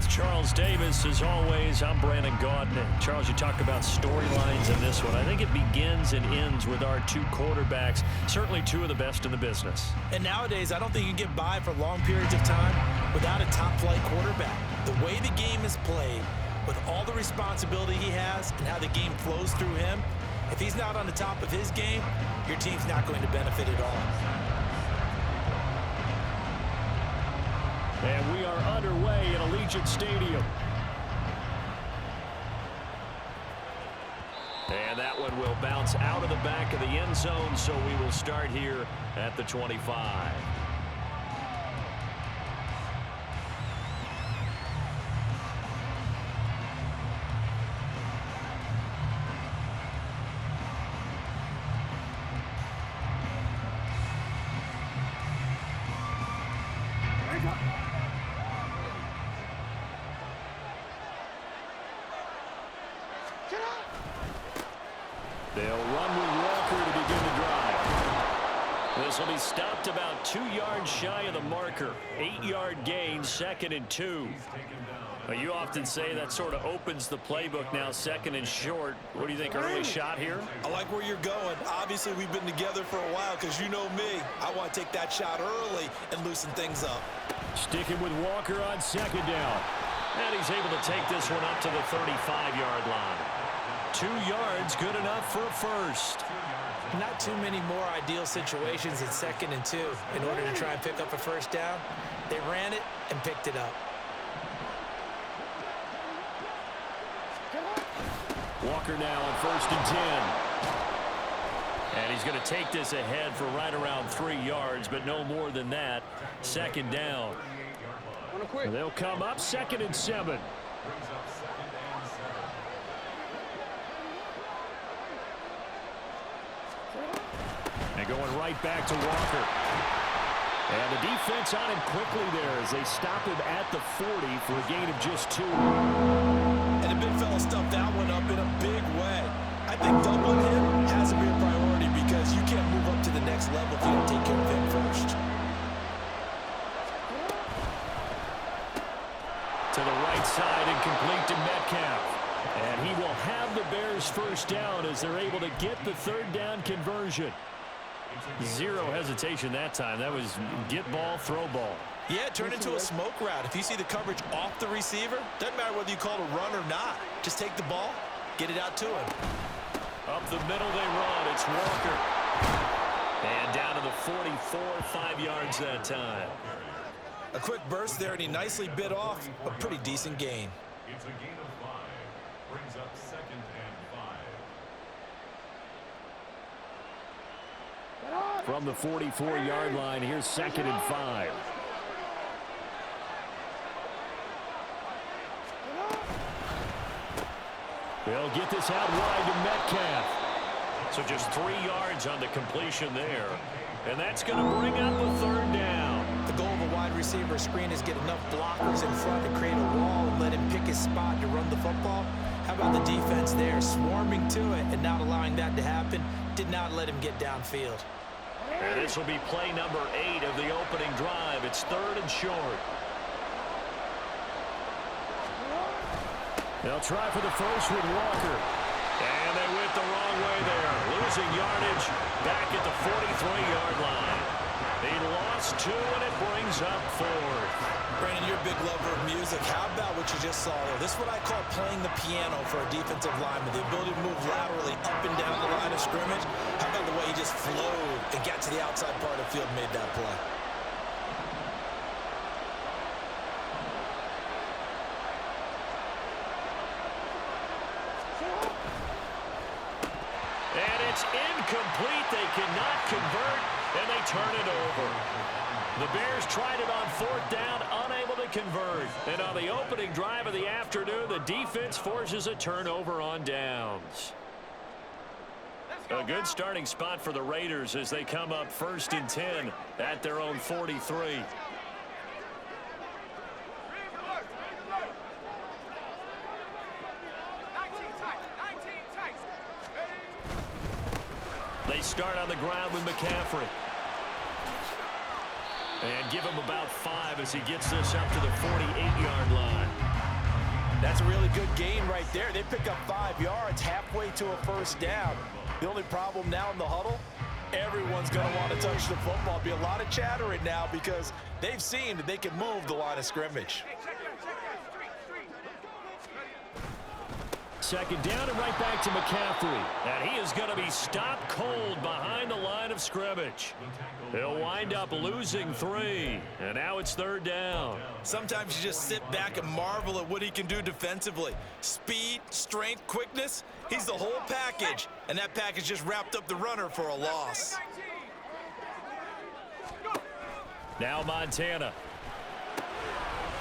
with Charles Davis. As always, I'm Brandon Gaudin. Charles, you talk about storylines in this one. I think it begins and ends with our two quarterbacks, certainly two of the best in the business. And nowadays, I don't think you can get by for long periods of time without a top-flight quarterback. The way the game is played, with all the responsibility he has and how the game flows through him, if he's not on the top of his game, your team's not going to benefit at all. And we are underway at Allegiant Stadium. And that one will bounce out of the back of the end zone, so we will start here at the 25. They'll run with Walker to begin the drive. This will be stopped about 2 yards shy of the marker. 8-yard gain, 2nd and 2. You often say that sort of opens the playbook now, 2nd and short. What do you think, early shot here? I like where you're going. Obviously, we've been together for a while because you know me. I want to take that shot early and loosen things up. Sticking with Walker on 2nd down. And he's able to take this one up to the 35-yard line. 2 yards, good enough for a first. Not too many more ideal situations in 2nd and 2 in order to try and pick up a first down. They ran it and picked it up. Walker now on 1st and 10. And he's going to take this ahead for right around 3 yards, but no more than that. 2nd down. They'll come up 2nd and 7. And going right back to Walker. And the defense on him quickly there as they stop him at the 40 for a gain of just 2. And the big fella stuffed that one up in a big way. I think doubling him has to be a priority because you can't move up to the next level if you don't take care of him first. To the right side and complete to Metcalf. And he will have the Bears first down as they're able to get the 3rd down conversion. Zero hesitation that time. That was get ball, throw ball. Yeah, it turned into a smoke route. If you see the coverage off the receiver, doesn't matter whether you call it a run or not. Just take the ball, get it out to him. Up the middle they run. It's Walker. And down to the 44, 5 yards that time. A quick burst there, and he nicely bit off a pretty decent gain. It's a gain of 5. Brings up 2nd and 5. From the 44-yard line, here's 2nd and 5. They'll get this out wide to Metcalf. So just 3 yards on the completion there. And that's going to bring up a 3rd down. The goal of a wide receiver screen is get enough blockers in front to create a wall and let him pick his spot to run the football. How about the defense there, swarming to it and not allowing that to happen? Did not let him get downfield. And this will be play number 8 of the opening drive. It's 3rd and short. They'll try for the first with Walker. And they went the wrong way there. Losing yardage back at the 43-yard line. They lost 2, and it brings up 4th. Brandon, you're a big lover of music. How about what you just saw there? This is what I call playing the piano for a defensive lineman. The ability to move laterally up and down the line of scrimmage. How about the way he just flowed and got to the outside part of the field and made that play? And it's incomplete. They cannot convert, and they turn it over. The Bears tried it on 4th down, unable to convert. And on the opening drive of the afternoon, the defense forces a turnover on downs. A good starting spot for the Raiders as they come up 1st and 10 at their own 43. They start on the ground with McCaffrey. And give him about 5 as he gets this up to the 48-yard line. That's a really good gain right there. They pick up 5 yards halfway to a first down. The only problem now in the huddle, everyone's going to want to touch the football. Be a lot of chattering now because they've seen that they can move the line of scrimmage. Second down and right back to McCaffrey. And he is going to be stopped cold behind the line of scrimmage. He'll wind up losing 3. And now it's third down. Sometimes you just sit back and marvel at what he can do defensively. Speed, strength, quickness. He's the whole package. And that package just wrapped up the runner for a loss. Now Montana.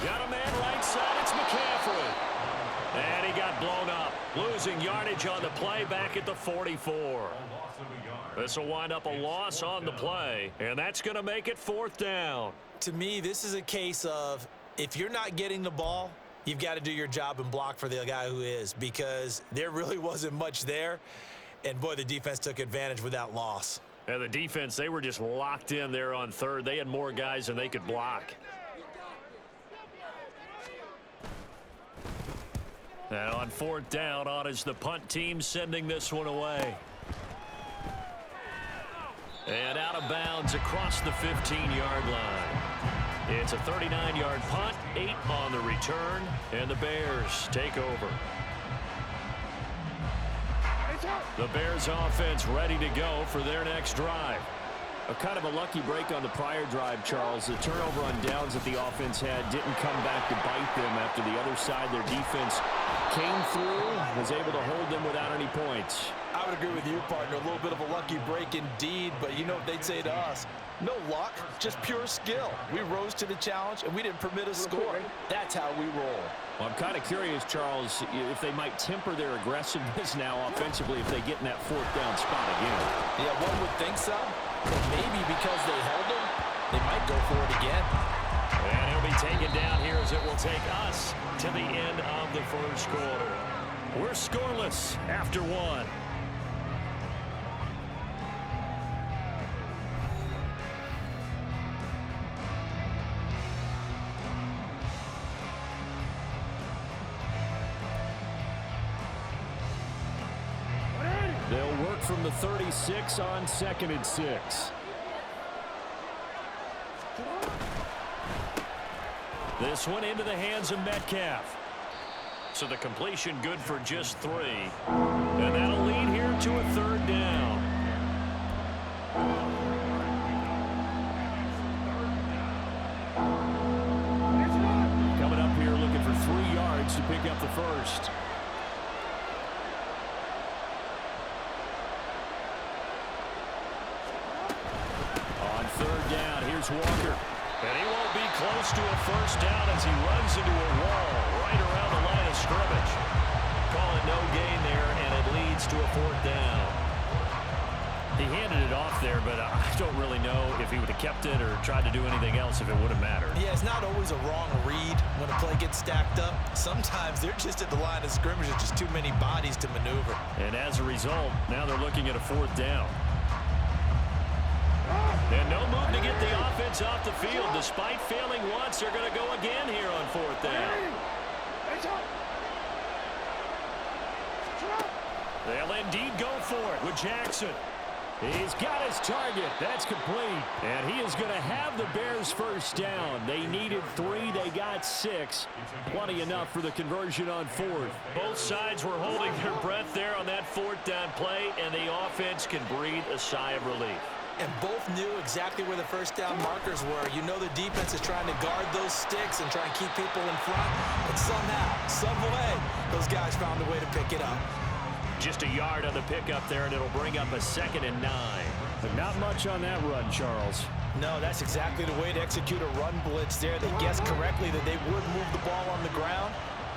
Got a man right side. It's McCaffrey. And he got blown up, losing yardage on the play back at the 44. This will wind up a loss on the play, and that's going to make it fourth down. To me, this is a case of if you're not getting the ball, you've got to do your job and block for the guy who is, because there really wasn't much there. And, boy, the defense took advantage with that loss. And the defense, they were just locked in there on third. They had more guys than they could block. Now on fourth down, on is the punt team sending this one away. And out of bounds across the 15-yard line. It's a 39-yard punt, 8 on the return, and the Bears take over. The Bears offense ready to go for their next drive. A kind of a lucky break on the prior drive, Charles. The turnover on downs that the offense had didn't come back to bite them after the other side. Their defense came through, was able to hold them without any points. I would agree with you, partner. A little bit of a lucky break indeed, but you know what they'd say to us? No luck, just pure skill. We rose to the challenge, and we didn't permit a score. That's how we roll. Well, I'm kind of curious, Charles, if they might temper their aggressiveness now offensively if they get in that fourth down spot again. Yeah, one would think so. But maybe because they held him, they might go for it again. And he'll be taken down here as it will take us to the end of the first quarter. We're scoreless after 1. They'll work from the 36 on 2nd and 6. This one into the hands of Metcalf. So the completion good for just 3. And that'll lead here to a third down. Coming up here looking for 3 yards to pick up the first. Third down, here's Walker. And he won't be close to a first down as he runs into a wall right around the line of scrimmage. Call it no gain there, and it leads to a fourth down. He handed it off there, but I don't really know if he would have kept it or tried to do anything else if it would have mattered. Yeah, it's not always a wrong read when a play gets stacked up. Sometimes they're just at the line of scrimmage. There's just too many bodies to maneuver. And as a result, now they're looking at a fourth down. And no move to get the offense off the field. Despite failing once, they're going to go again here on fourth down. They'll indeed go for it with Jackson. He's got his target. That's complete. And he is going to have the Bears first down. They needed 3. They got 6. Plenty enough for the conversion on fourth. Both sides were holding their breath there on that fourth down play, and the offense can breathe a sigh of relief. And both knew exactly where the first down markers were. You know the defense is trying to guard those sticks and try and keep people in front. But somehow, some way, those guys found a way to pick it up. Just a yard on the pickup there, and it'll bring up a 2nd and 9. But not much on that run, Charles. No, that's exactly the way to execute a run blitz there. They guessed correctly that they would move the ball on the ground,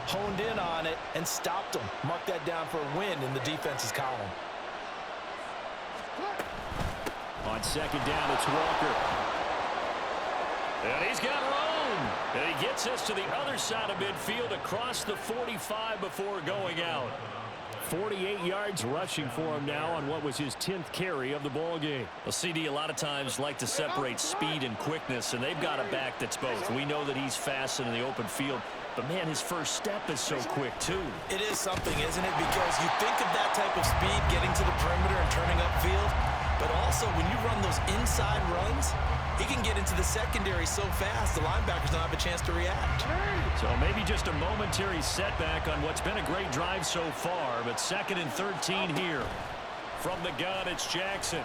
honed in on it, and stopped them. Mark that down for a win in the defense's column. On 2nd down, it's Walker. And he's got room. And he gets us to the other side of midfield across the 45 before going out. 48 yards rushing for him now on what was his 10th carry of the ball game. Well, CD a lot of times like to separate speed and quickness, and they've got a back that's both. We know that he's fast and in the open field. But, man, his first step is so quick, too. It is something, isn't it? Because you think of that type of speed getting to the perimeter and turning upfield, but also when you run those inside runs, he can get into the secondary so fast the linebackers don't have a chance to react. So maybe just a momentary setback on what's been a great drive so far, but 2nd and 13 here. From the gun, it's Jackson.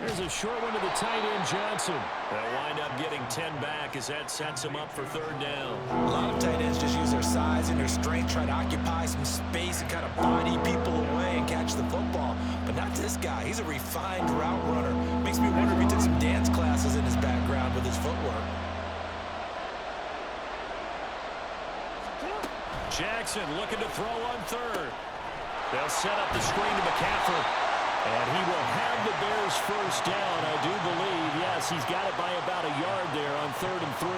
There's a short one to the tight end, Johnson. They'll wind up getting 10 back as that sets him up for 3rd down. A lot of tight ends just use their size and their strength, try to occupy some space and kind of body people away and catch the football. But not this guy. He's a refined route runner. Makes me wonder if he took some dance classes in his background with his footwork. Jackson looking to throw on 3rd. They'll set up the screen to McCaffrey. And he will have the Bears first down, I do believe. Yes, he's got it by about a yard there on 3rd and 3.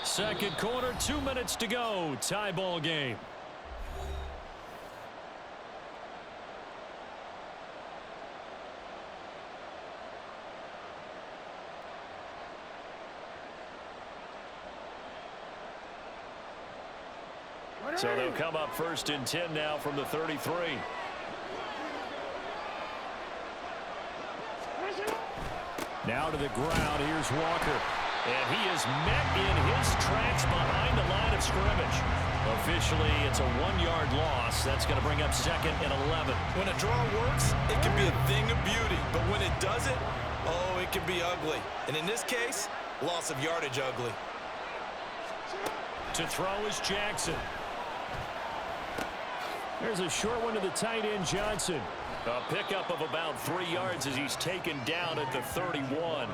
Second quarter, 2 minutes to go. Tie ball game. So they'll come up 1st and 10 now from the 33. Now to the ground. Here's Walker. And he is met in his tracks behind the line of scrimmage. Officially, it's a 1-yard loss. That's going to bring up 2nd and 11. When a draw works, it can be a thing of beauty. But when it doesn't, oh, it can be ugly. And in this case, loss of yardage ugly. To throw is Jackson. There's a short one to the tight end, Johnson. A pickup of about 3 yards as he's taken down at the 31.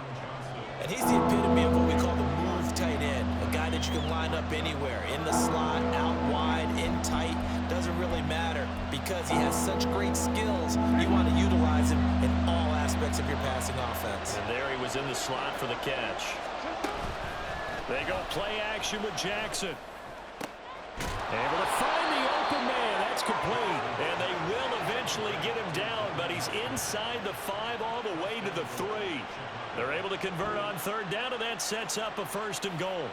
And he's the epitome of what we call the move tight end. A guy that you can line up anywhere. In the slot, out wide, in tight. Doesn't really matter because he has such great skills. You want to utilize him in all aspects of your passing offense. And there he was in the slot for the catch. They go play action with Jackson. Able to find the open man. That's complete. And they will eventually get him down, but he's inside the 5 all the way to the 3. They're able to convert on 3rd down, and that sets up a 1st and goal.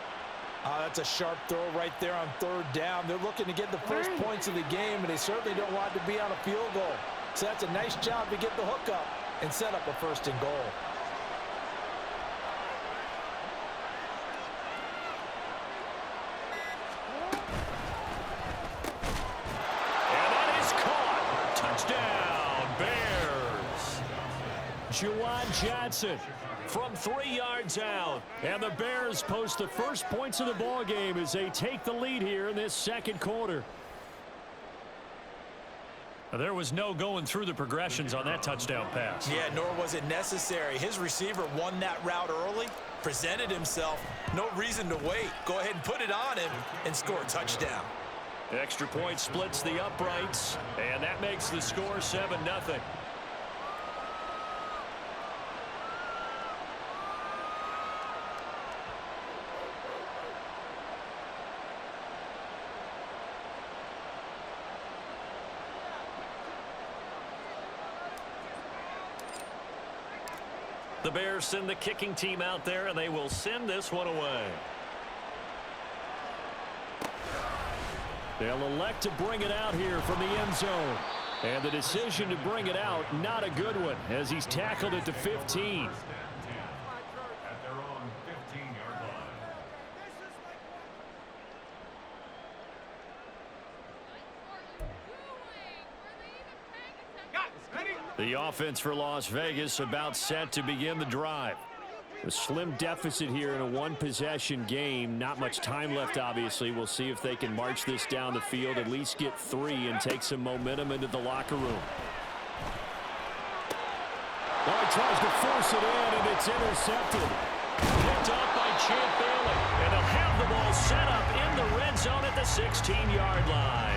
That's a sharp throw right there on 3rd down. They're looking to get the first points of the game, and they certainly don't want to be on a field goal. So that's a nice job to get the hook up and set up a 1st and goal. Juwan Johnson from 3 yards out. And the Bears post the first points of the ball game as they take the lead here in this 2nd quarter. There was no going through the progressions on that touchdown pass. Yeah, nor was it necessary. His receiver won that route early, presented himself. No reason to wait. Go ahead and put it on him and score a touchdown. Extra point splits the uprights, and that makes the score 7-0. The Bears send the kicking team out there, and they will send this one away. They'll elect to bring it out here from the end zone. And the decision to bring it out, not a good one, as he's tackled at the 15. At their own 15-yard line. The offense for Las Vegas about set to begin the drive. A slim deficit here in a one-possession game. Not much time left, obviously. We'll see if they can march this down the field, at least get 3 and take some momentum into the locker room. Well, he tries to force it in, and it's intercepted. Picked off by Champ Bailey. And they'll have the ball set up in the red zone at the 16-yard line.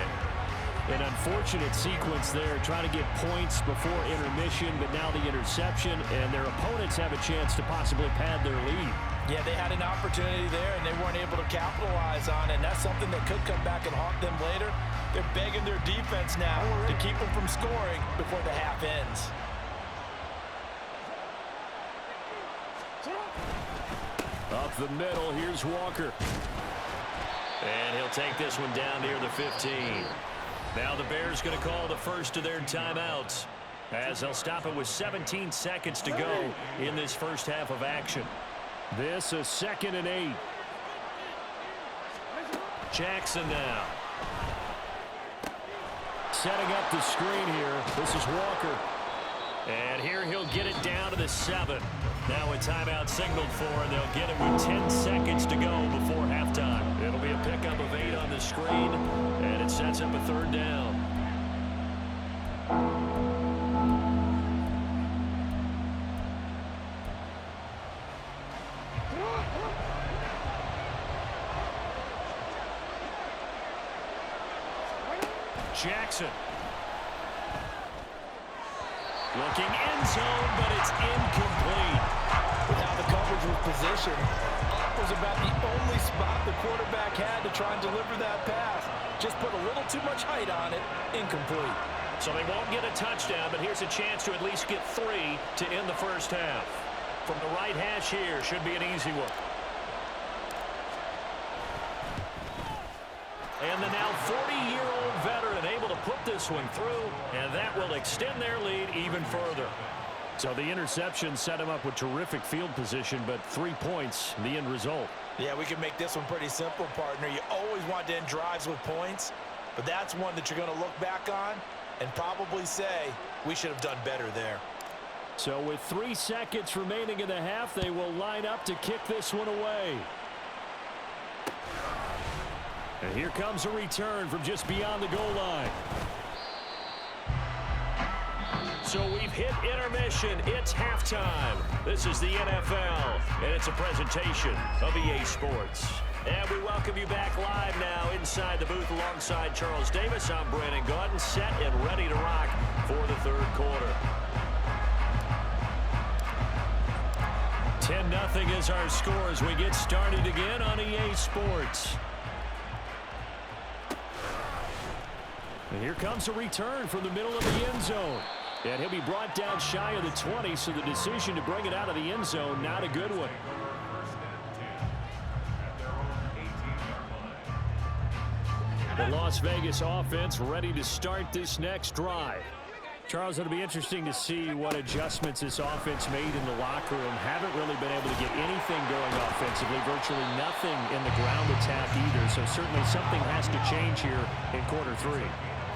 An unfortunate sequence there, trying to get points before intermission, but now the interception, and their opponents have a chance to possibly pad their lead. Yeah, they had an opportunity there, and they weren't able to capitalize on it. And that's something that could come back and haunt them later. They're begging their defense now to keep them from scoring before the half ends. Up the middle, here's Walker. And he'll take this one down near the 15. Now the Bears going to call the first of their timeouts, as they'll stop it with 17 seconds to go in this first half of action. This is 2nd and 8. Jackson now. Setting up the screen here. This is Walker. And here he'll get it down to the 7. Now a timeout signaled for, and they'll get it with 10 seconds to go before halftime. It'll be a pickup of 8 on the screen, and it sets up a 3rd down. Jackson. Looking end zone, but it's incomplete. With how the coverage was positioned, up was about the only spot the quarterback had to try and deliver that pass. Just put a little too much height on it. Incomplete. So they won't get a touchdown, but here's a chance to at least get 3 to end the first half. From the right hash here, should be an easy one. And the now 40-year-old veteran able to put this one through, and that will extend their lead even further. So the interception set him up with terrific field position, but 3 points, the end result. Yeah, we can make this one pretty simple, partner. You always want to end drives with points, but that's one that you're going to look back on and probably say, we should have done better there. So with 3 seconds remaining in the half, they will line up to kick this one away. And here comes a return from just beyond the goal line. So we've hit intermission. It's halftime. This is the NFL, and it's a presentation of EA Sports. And we welcome you back live now inside the booth alongside Charles Davis. I'm Brandon Gaudin, set and ready to rock for the 3rd quarter. 10-0 is our score as we get started again on EA Sports. And here comes a return from the middle of the end zone. And he'll be brought down shy of the 20, so the decision to bring it out of the end zone, not a good one. The Las Vegas offense ready to start this next drive. Charles, it'll be interesting to see what adjustments this offense made in the locker room. Haven't really been able to get anything going offensively, virtually nothing in the ground attack either. So certainly something has to change here in quarter 3.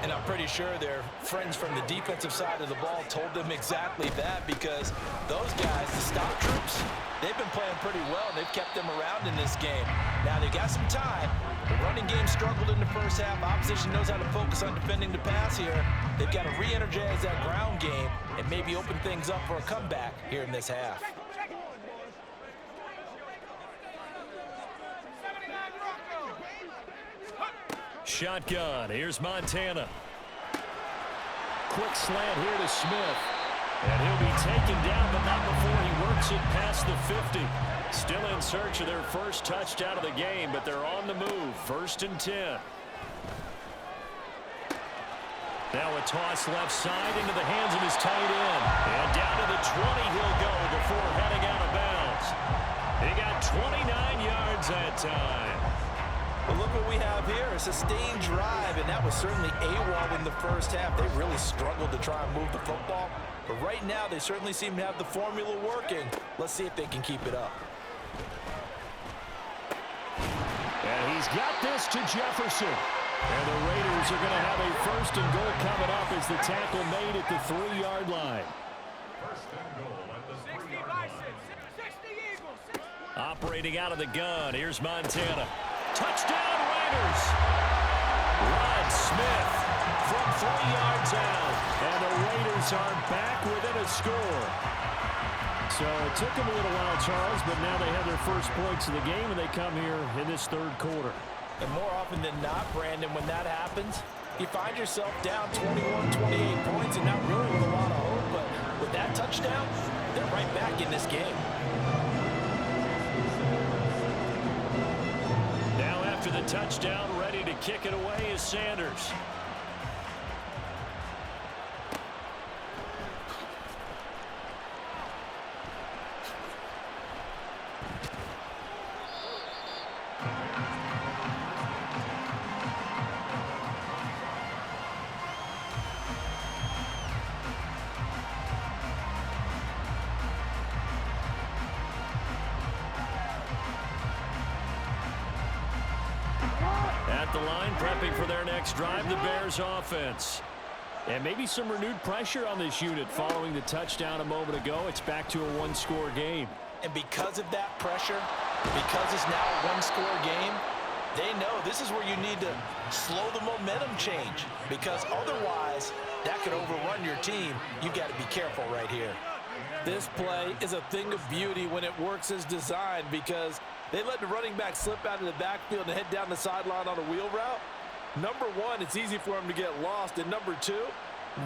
And I'm pretty sure their friends from the defensive side of the ball told them exactly that, because those guys, the stop troops, they've been playing pretty well, and they've kept them around in this game. Now, they've got some time. The running game struggled in the first half. Opposition knows how to focus on defending the pass here. They've got to re-energize that ground game and maybe open things up for a comeback here in this half. Shotgun. Here's Montana. Quick slant here to Smith. And he'll be taken down, but not before he works it past the 50. Still in search of their first touchdown of the game, but they're on the move. 1st and 10. Now a toss left side into the hands of his tight end. And down to the 20 he'll go before heading out of bounds. He got 29 yards that time. But look what we have here, a sustained drive, and that was certainly AWOL in the first half. They really struggled to try and move the football. But right now, they certainly seem to have the formula working. Let's see if they can keep it up. And he's got this to Jefferson. And the Raiders are going to have a 1st and goal coming up as the tackle made at the 3-yard line. 1st and goal at the 3-yard line. Operating out of the gun, here's Montana. Touchdown Raiders! Rod Smith from 3 yards out. And the Raiders are back within a score. So it took them a little while, Charles, but now they have their first points of the game, and they come here in this 3rd quarter. And more often than not, Brandon, when that happens, you find yourself down 21, 28 points and not really with a lot of hope. But with that touchdown, they're right back in this game. the touchdown, ready to kick it away is Sanders. At the line, prepping for their next drive, the Bears offense. And maybe some renewed pressure on this unit following the touchdown a moment ago. It's back to a one-score game. And because of that pressure, because it's now a one-score game, they know this is where you need to slow the momentum change, because otherwise that could overrun your team. You've got to be careful right here. This play is a thing of beauty when it works as designed, because they let the running back slip out of the backfield and head down the sideline on a wheel route. Number one, it's easy for him to get lost. And number two,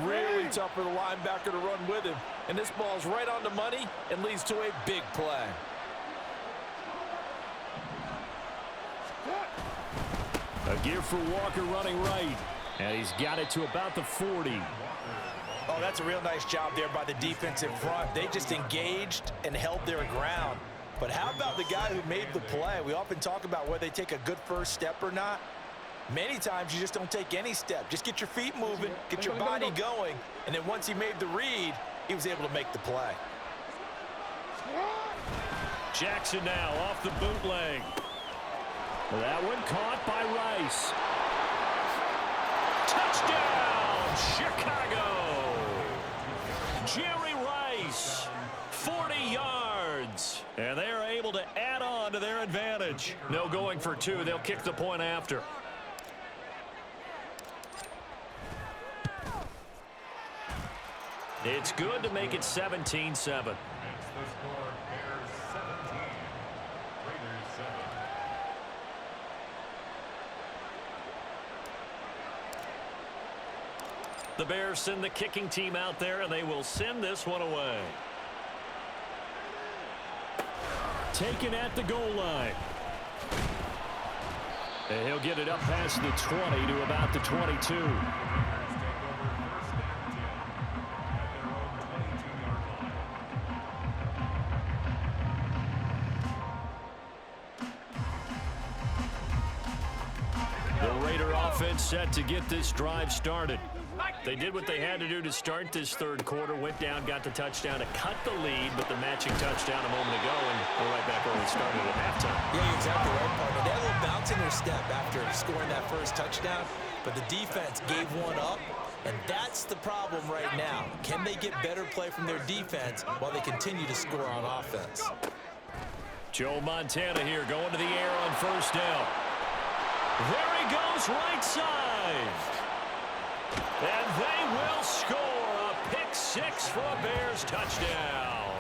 really tough for the linebacker to run with him. And this ball's right on the money and leads to a big play. A give for Walker running right. And he's got it to about the 40. Oh, that's a real nice job there by the defensive front. They just engaged and held their ground. But how about the guy who made the play? We often talk about whether they take a good first step or not. Many times you just don't take any step. Just get your feet moving, get your body going, and then once he made the read, he was able to make the play. Jackson now off the bootleg. That one caught by Rice. Touchdown, Chicago! Jerry Rice, 40 yards. And they are able to add on to their advantage. No going for two. They'll kick the point after. It's good to make it 17-7. The Bears send the kicking team out there, and they will send this one away. Taken at the goal line. And he'll get it up past the 20 to about the 22. The Raider offense set to get this drive started. They did what they had to do to start this third quarter, went down, got the touchdown to cut the lead, but the matching touchdown a moment ago, and we're right back where we started at halftime. Yeah, you're exactly right, partner. They had a little bounce in their step after scoring that first touchdown, but the defense gave one up, and that's the problem right now. Can they get better play from their defense while they continue to score on offense? Joe Montana here going to the air on first down. There he goes, right side. And they will score a pick six for a Bears touchdown.